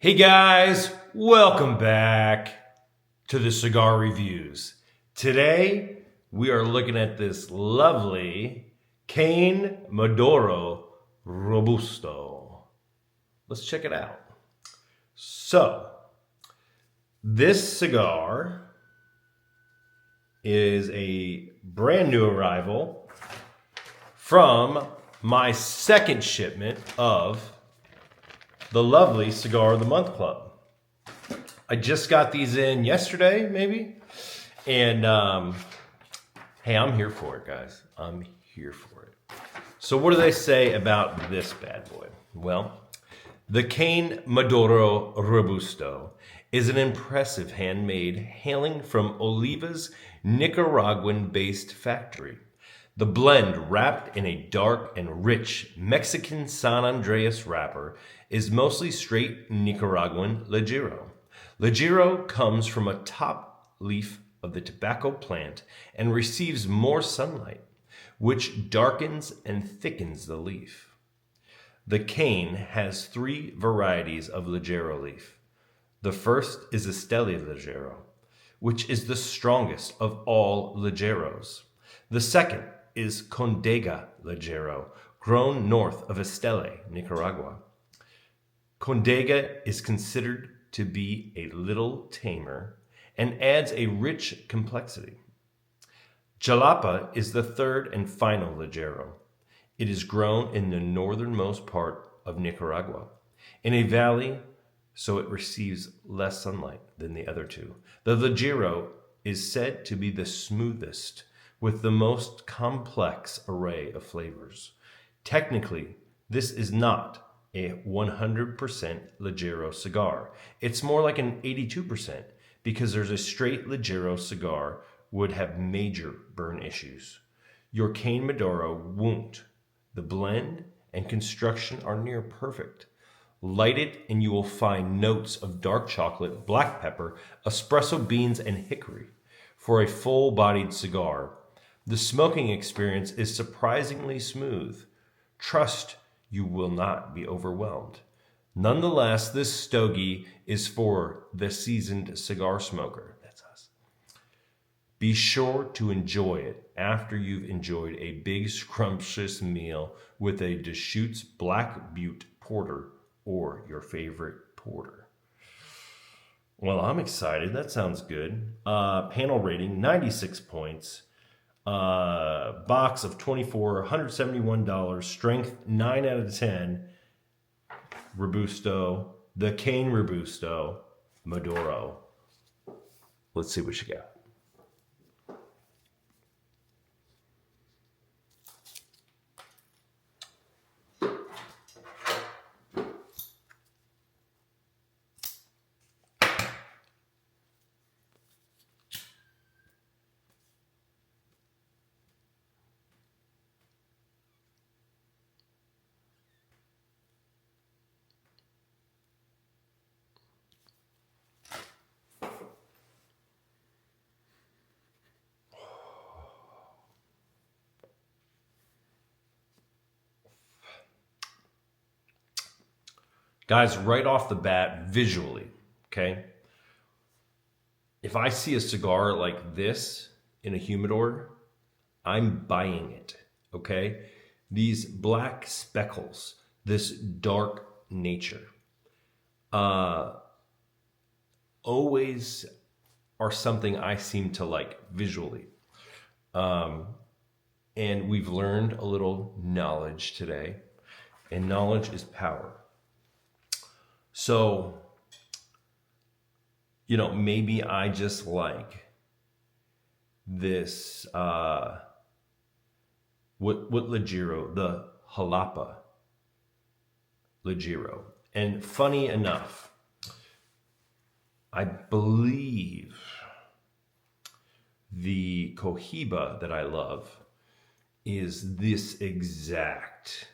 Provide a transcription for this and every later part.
Hey guys, welcome back to the Cigar Reviews. Today we are looking at this lovely Cain Maduro Robusto. Let's check it out. So, this cigar is a brand new arrival from my second shipment of the lovely Cigar of the Month Club. I just got these in yesterday, maybe. And hey, I'm here for it, guys. I'm here for it. So what do they say about this bad boy? Well, the Cain Maduro Robusto is an impressive handmade hailing from Oliva's Nicaraguan-based factory. The blend, wrapped in a dark and rich Mexican San Andreas wrapper, is mostly straight Nicaraguan Ligero. Ligero comes from a top leaf of the tobacco plant and receives more sunlight, which darkens and thickens the leaf. The cane has three varieties of Ligero leaf. The first is Esteli Ligero, which is the strongest of all Ligeros. The second is Condega Ligero, grown north of Esteli, Nicaragua. Condega is considered to be a little tamer and adds a rich complexity. Jalapa is the third and final Ligero. It is grown in the northernmost part of Nicaragua, in a valley, so it receives less sunlight than the other two. The Ligero is said to be the smoothest, with the most complex array of flavors. Technically, this is not a 100% Ligero cigar. It's more like an 82% because there's a straight Ligero cigar would have major burn issues. Your Cain Maduro won't. The blend and construction are near perfect. Light it and you will find notes of dark chocolate, black pepper, espresso beans, and hickory. For a full-bodied cigar, the smoking experience is surprisingly smooth. Trust you will not be overwhelmed. Nonetheless, this stogie is for the seasoned cigar smoker. That's us. Be sure to enjoy it after you've enjoyed a big scrumptious meal with a Deschutes Black Butte Porter or your favorite porter. Well, I'm excited. That sounds good. Panel rating, 96 points. Box of 24, $171. Strength, 9 out of 10. Robusto, the Cain Robusto Maduro. Let's see what you got. Guys, right off the bat, visually, okay? If I see a cigar like this in a humidor, I'm buying it, okay? These black speckles, this dark nature, always are something I seem to like visually. And we've learned a little knowledge today, and knowledge is power. So, maybe I just like this, what Ligero, the Jalapa Ligero. And funny enough, I believe the Cohiba that I love is this exact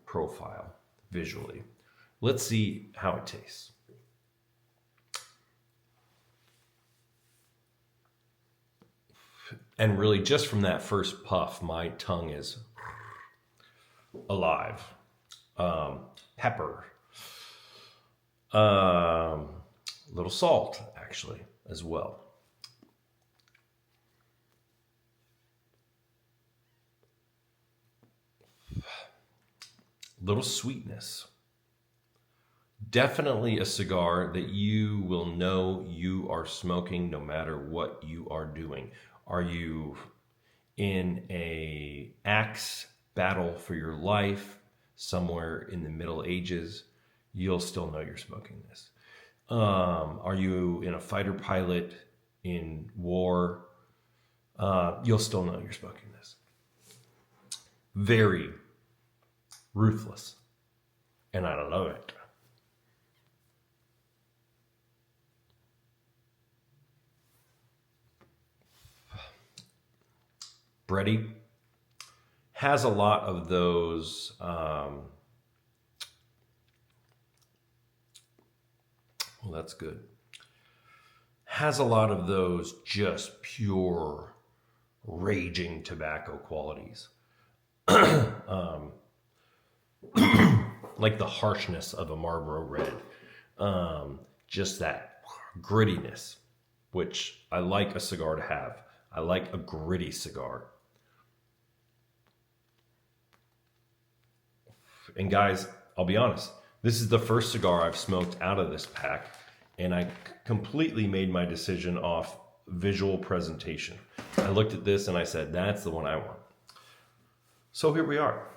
profile visually. Let's see how it tastes. And really, just from that first puff, my tongue is alive. Pepper, A little salt, actually, as well. Little sweetness. Definitely a cigar that you will know you are smoking no matter what you are doing. Are you in a axe battle for your life somewhere in the Middle Ages? You'll still know you're smoking this. Are you in a fighter pilot in war? You'll still know you're smoking this. Very ruthless. And I love it. Bready has a lot of those. Well, that's good. Has a lot of those just pure raging tobacco qualities. Like the harshness of a Marlboro Red. Just that grittiness, which I like a cigar to have. I like a gritty cigar. And guys, I'll be honest, this is the first cigar I've smoked out of this pack, and I completely made my decision off visual presentation. I looked at this and I said, that's the one I want. So here we are.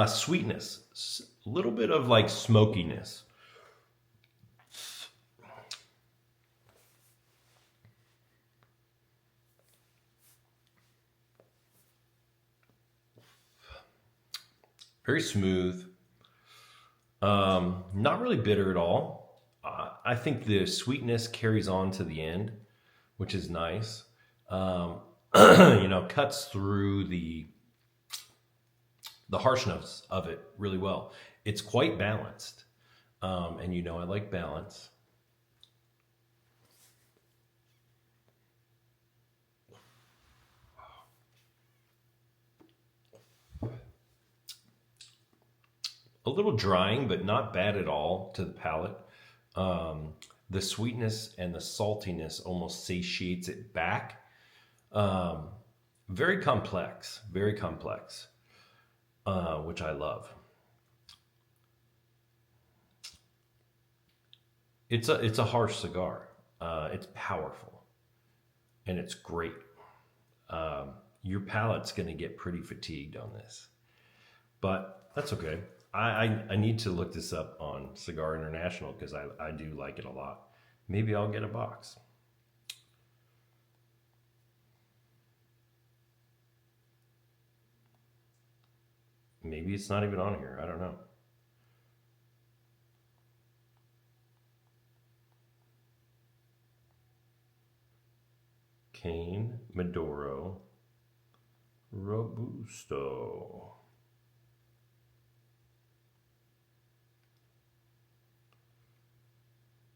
Sweetness, a little bit of like smokiness. Very smooth. Not really bitter at all. I think the sweetness carries on to the end, which is nice. Cuts through the harshness of it really well. It's quite balanced. And I like balance. A little drying, but not bad at all to the palate. The sweetness and the saltiness almost satiates it back. Very complex, which I love. It's a harsh cigar. It's powerful, and it's great. Your palate's going to get pretty fatigued on this, but that's okay. I need to look this up on Cigar International because I do like it a lot. Maybe I'll get a box. Maybe it's not even on here. I don't know. Cain Maduro Robusto.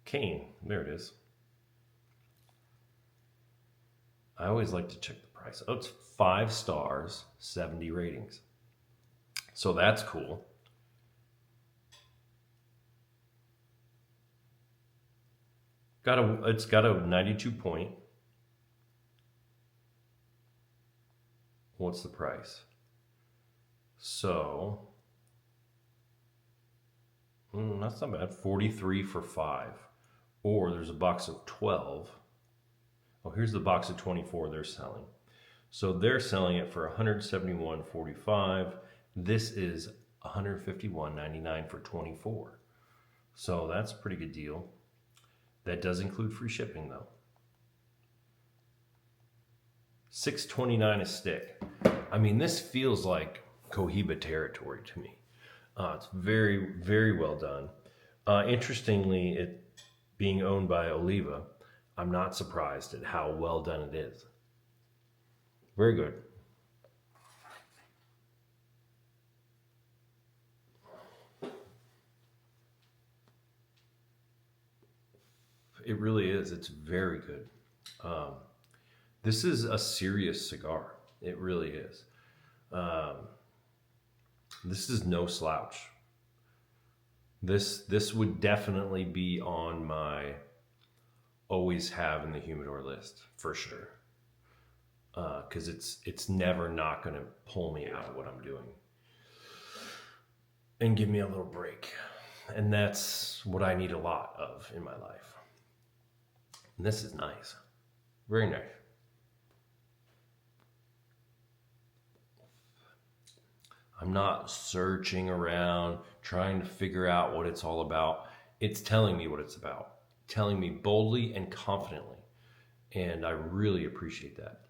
Cain, there it is. I always like to check the price. Oh, it's 5 stars, 70 ratings. So that's cool. It's got a 92 point. What's the price? So that's not bad. 43 for 5. Or there's a box of 12. Oh, here's the box of 24 they're selling. So they're selling it for $171.45. This is $151.99 for 24. So that's a pretty good deal. That does include free shipping though. $6.29 a stick. I mean, this feels like Cohiba territory to me. It's very, very well done. Interestingly, it being owned by Oliva, I'm not surprised at how well done it is. Very good. It really is. It's very good. This is a serious cigar. It really is. This is no slouch. This would definitely be on my always have in the humidor list for sure. Because it's never not going to pull me out of what I'm doing and give me a little break. And that's what I need a lot of in my life. And this is nice. Very nice. I'm not searching around, trying to figure out what it's all about. It's telling me what it's about, telling me boldly and confidently. And I really appreciate that.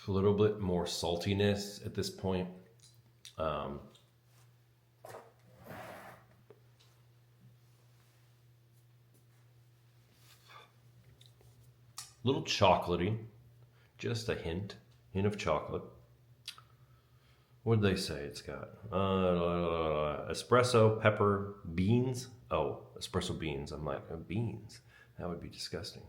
A little bit more saltiness at this point. Little chocolatey, just a hint of chocolate. What did they say it's got? Espresso, pepper, beans. Oh, espresso beans. I'm like, beans? That would be disgusting.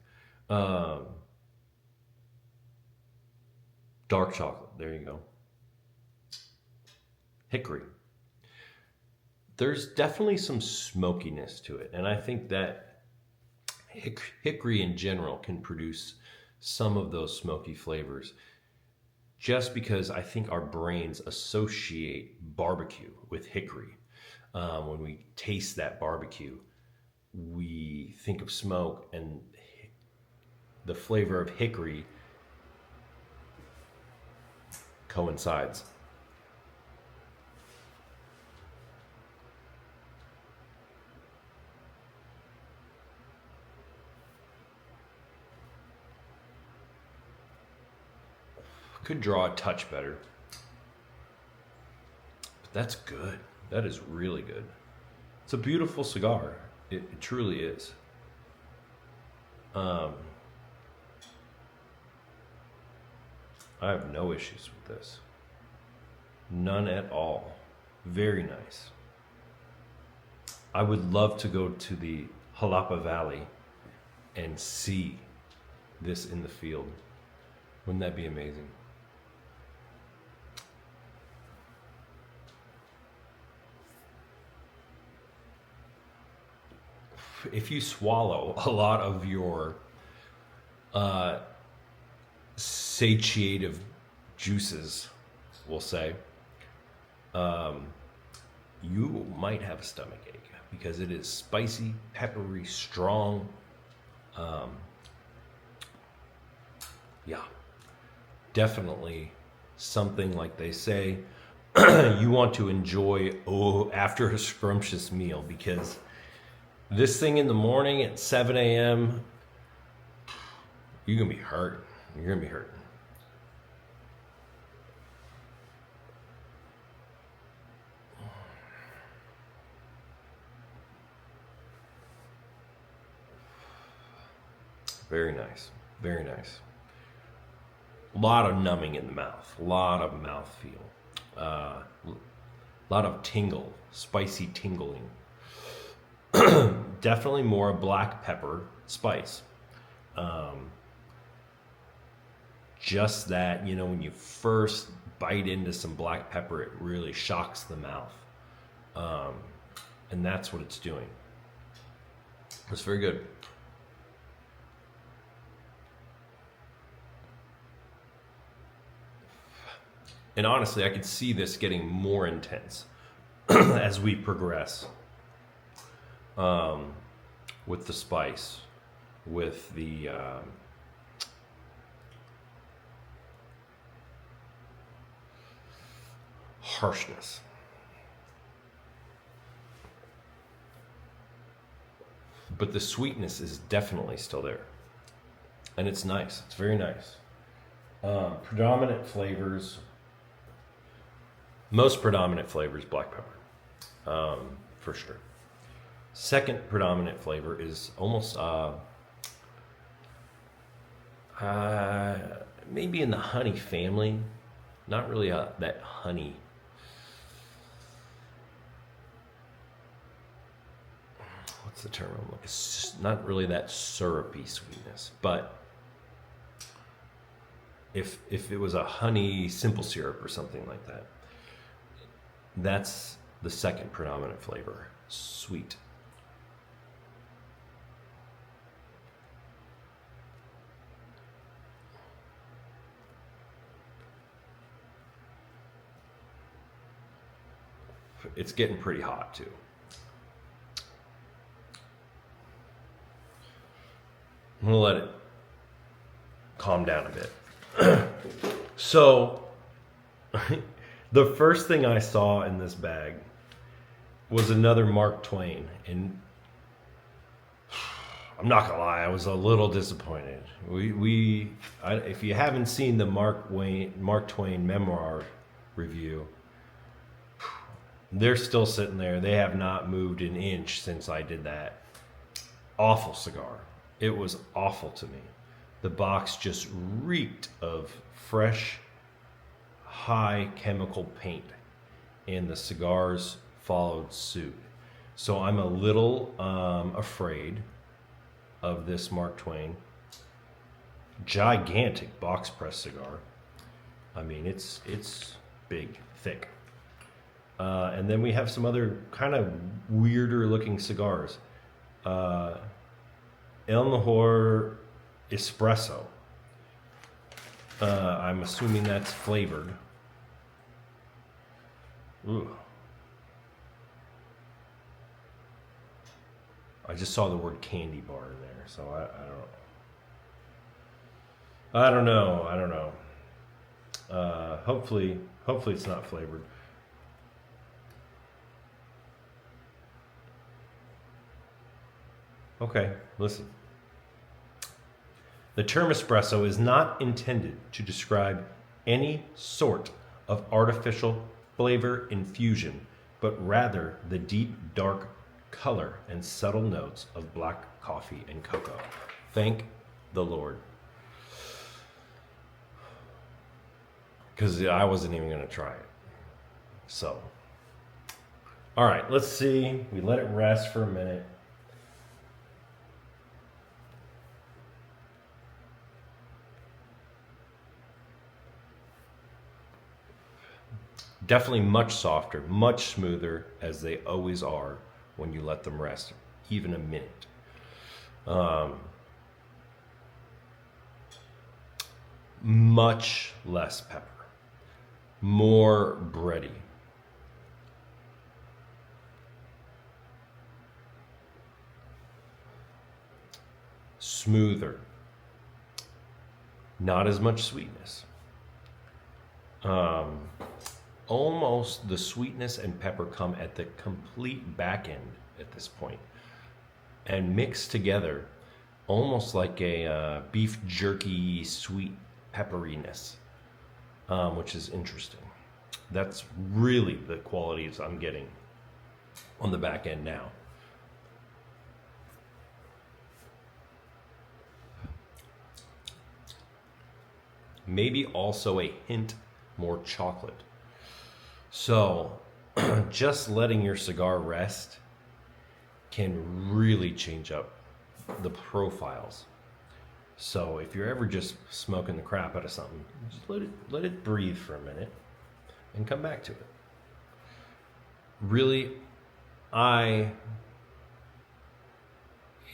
Dark chocolate. There you go. Hickory. There's definitely some smokiness to it. And I think that hickory in general can produce some of those smoky flavors just because I think our brains associate barbecue with hickory. When we taste that barbecue, we think of smoke, and the flavor of hickory coincides. Could draw a touch better. But that's good. That is really good. It's a beautiful cigar. It truly is. I have no issues with this. None at all. Very nice. I would love to go to the Jalapa Valley and see this in the field. Wouldn't that be amazing? If you swallow a lot of your satiative juices, we'll say, you might have a stomach ache because it is spicy, peppery, strong. Yeah, definitely something like they say you want to enjoy after a scrumptious meal, because this thing in the morning at 7 a.m., you're going to be hurting. You're going to be hurting. Very nice. Very nice. A lot of numbing in the mouth. A lot of mouthfeel. A lot of tingle. Spicy tingling. Definitely more black pepper spice. Just that, when you first bite into some black pepper, it really shocks the mouth. And that's what it's doing. It's very good. And honestly, I could see this getting more intense as we progress. With the spice, with the harshness. But the sweetness is definitely still there. And it's nice. It's very nice. Predominant flavors. Most predominant flavors, black pepper. For sure. Second predominant flavor is almost maybe in the honey family. Not really that honey. What's the term? It's just not really that syrupy sweetness. But if it was a honey simple syrup or something like that, That's the second predominant flavor, sweet. It's getting pretty hot too. I'm gonna let it calm down a bit. So, the first thing I saw in this bag was another Mark Twain, and I'm not gonna lie, I was a little disappointed. If you haven't seen the Mark Twain memoir review, they're still sitting there. They have not moved an inch since I did that. Awful cigar. It was awful to me. The box just reeked of fresh, high chemical paint, and the cigars followed suit. So I'm a little afraid of this Mark Twain. Gigantic box press cigar. I mean, it's big, thick. And then we have some other kind of weirder looking cigars. El Mejor Espresso. I'm assuming that's flavored. Ooh. I just saw the word candy bar in there, so I don't know. Hopefully it's not flavored. Okay, listen. The term espresso is not intended to describe any sort of artificial flavor infusion, but rather the deep, dark color and subtle notes of black coffee and cocoa. Thank the Lord. Because I wasn't even going to try it. So, all right, let's see. We let it rest for a minute. Definitely much softer, much smoother, as they always are when you let them rest, even a minute. Much less pepper, more bready. Smoother, not as much sweetness. Almost the sweetness and pepper come at the complete back end at this point and mix together almost like a beef jerky sweet pepperiness, which is interesting. That's really the qualities I'm getting on the back end now. Maybe also a hint more chocolate. So, just letting your cigar rest can really change up the profiles. So, if you're ever just smoking the crap out of something, just let it breathe for a minute and come back to it. Really, I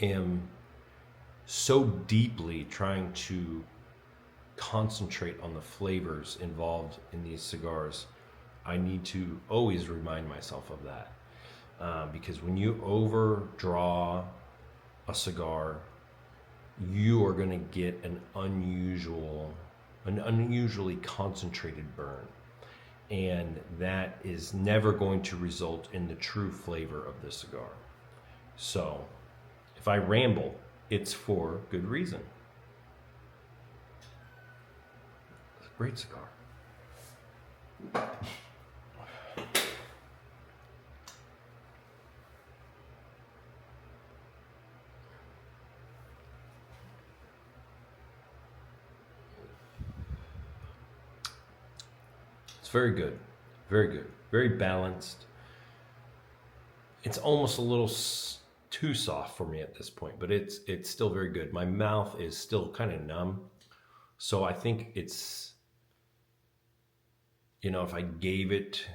am so deeply trying to concentrate on the flavors involved in these cigars. I need to always remind myself of that, because when you overdraw a cigar, you are going to get an unusually concentrated burn, and that is never going to result in the true flavor of the cigar. So, if I ramble, it's for good reason. It's a great cigar. Very good, very balanced. It's almost a little too soft for me at this point, but it's still very good. My mouth is still kind of numb, so I think it's, if I gave it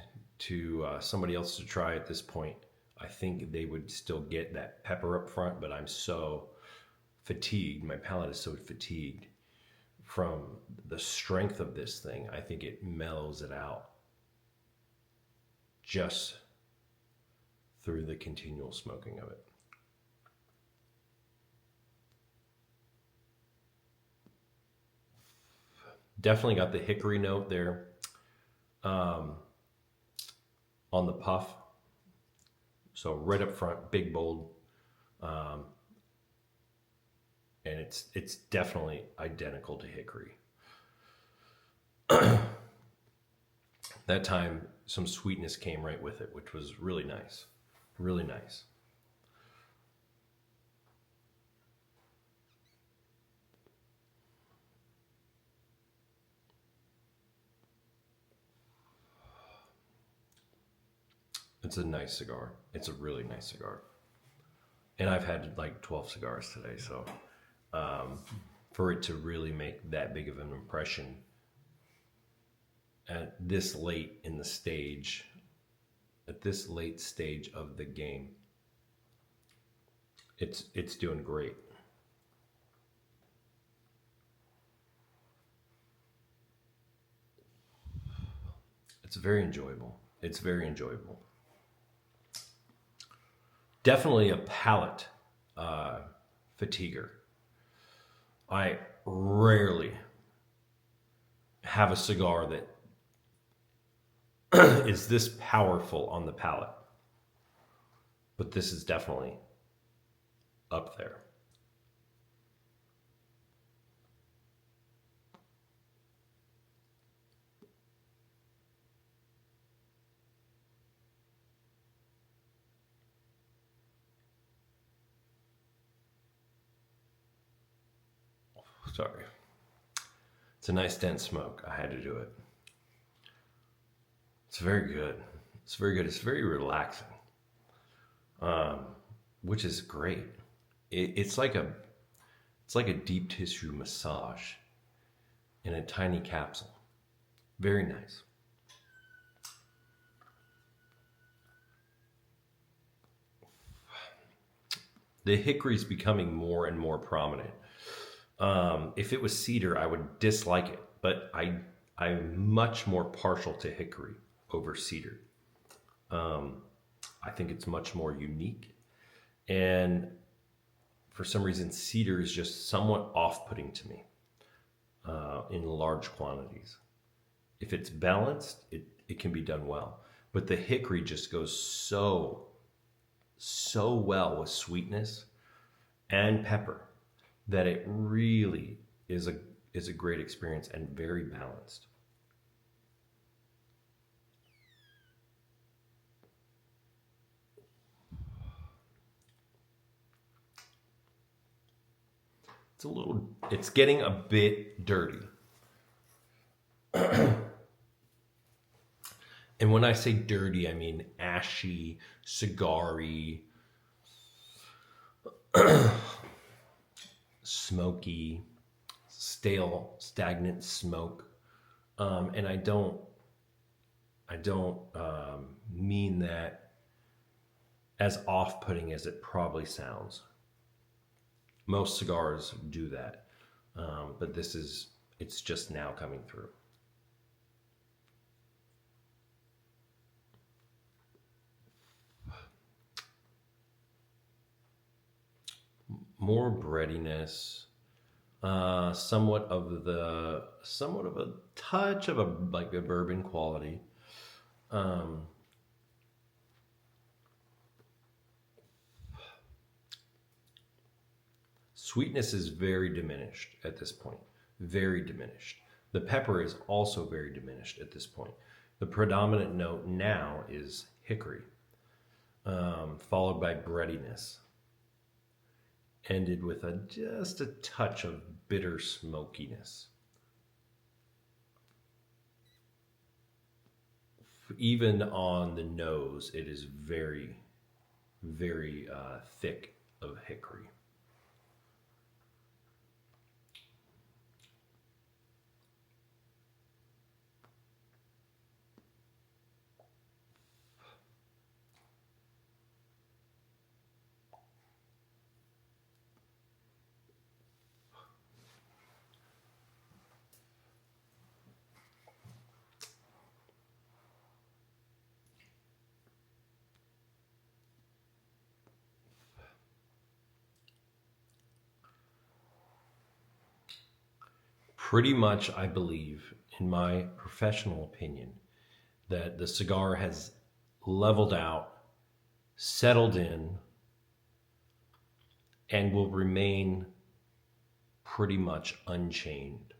somebody else to try at this point, I think they would still get that pepper up front, but I'm so fatigued. My palate is so fatigued from the strength of this thing. I think it mellows it out just through the continual smoking of it. Definitely got the hickory note there on the puff. So right up front, big, bold. And it's definitely identical to hickory. That time, some sweetness came right with it, which was really nice. Really nice. It's a nice cigar. It's a really nice cigar. And I've had like 12 cigars today, so for it to really make that big of an impression at this late in the stage, at this late stage of the game, it's doing great. It's very enjoyable. It's very enjoyable. Definitely a palate fatiguer. I rarely have a cigar that is this powerful on the palate, but this is definitely up there. Sorry. It's a nice dense smoke. I had to do it. It's very good. It's very good. It's very relaxing, which is great. It's like a deep tissue massage in a tiny capsule. Very nice. The hickory is becoming more and more prominent. If it was cedar, I would dislike it, but I'm much more partial to hickory over cedar. I think it's much more unique, and for some reason, cedar is just somewhat off-putting to me in large quantities. If it's balanced, it can be done well, but the hickory just goes so well with sweetness and pepper that it really is a great experience and very balanced. It's getting a bit dirty. And when I say dirty, I mean ashy, cigar-y, smoky, stale, stagnant smoke. And I don't mean that as off-putting as it probably sounds. Most cigars do that, but it's just now coming through. More breadiness, somewhat of a touch of a bourbon quality. Sweetness is very diminished at this point. Very diminished. The pepper is also very diminished at this point. The predominant note now is hickory, followed by breadiness, ended with just a touch of bitter smokiness. Even on the nose, it is very, very thick of hickory. Pretty much, I believe, in my professional opinion, that the cigar has leveled out, settled in, and will remain pretty much unchanged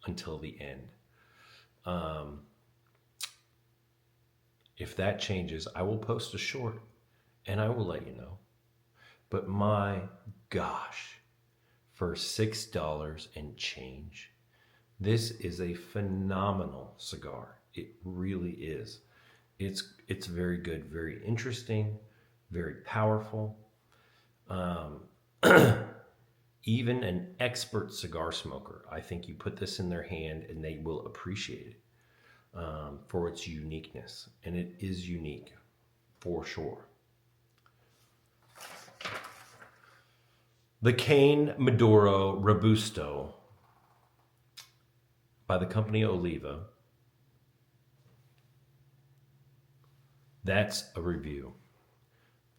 until the end. If that changes, I will post a short and I will let you know. But my gosh, for $6 and change, this is a phenomenal cigar. It really is. It's very good, very interesting, very powerful. Even an expert cigar smoker, I think you put this in their hand and they will appreciate it for its uniqueness. And it is unique, for sure. The Cain Maduro Robusto by the company Oliva. That's a review.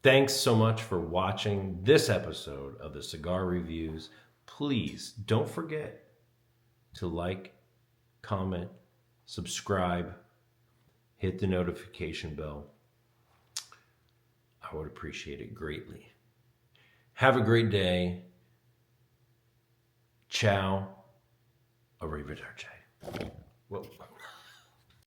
Thanks so much for watching this episode of the Cigar Reviews. Please don't forget to like, comment, subscribe, hit the notification bell. I would appreciate it greatly. Have a great day. Ciao. Arrivederci. Whoa.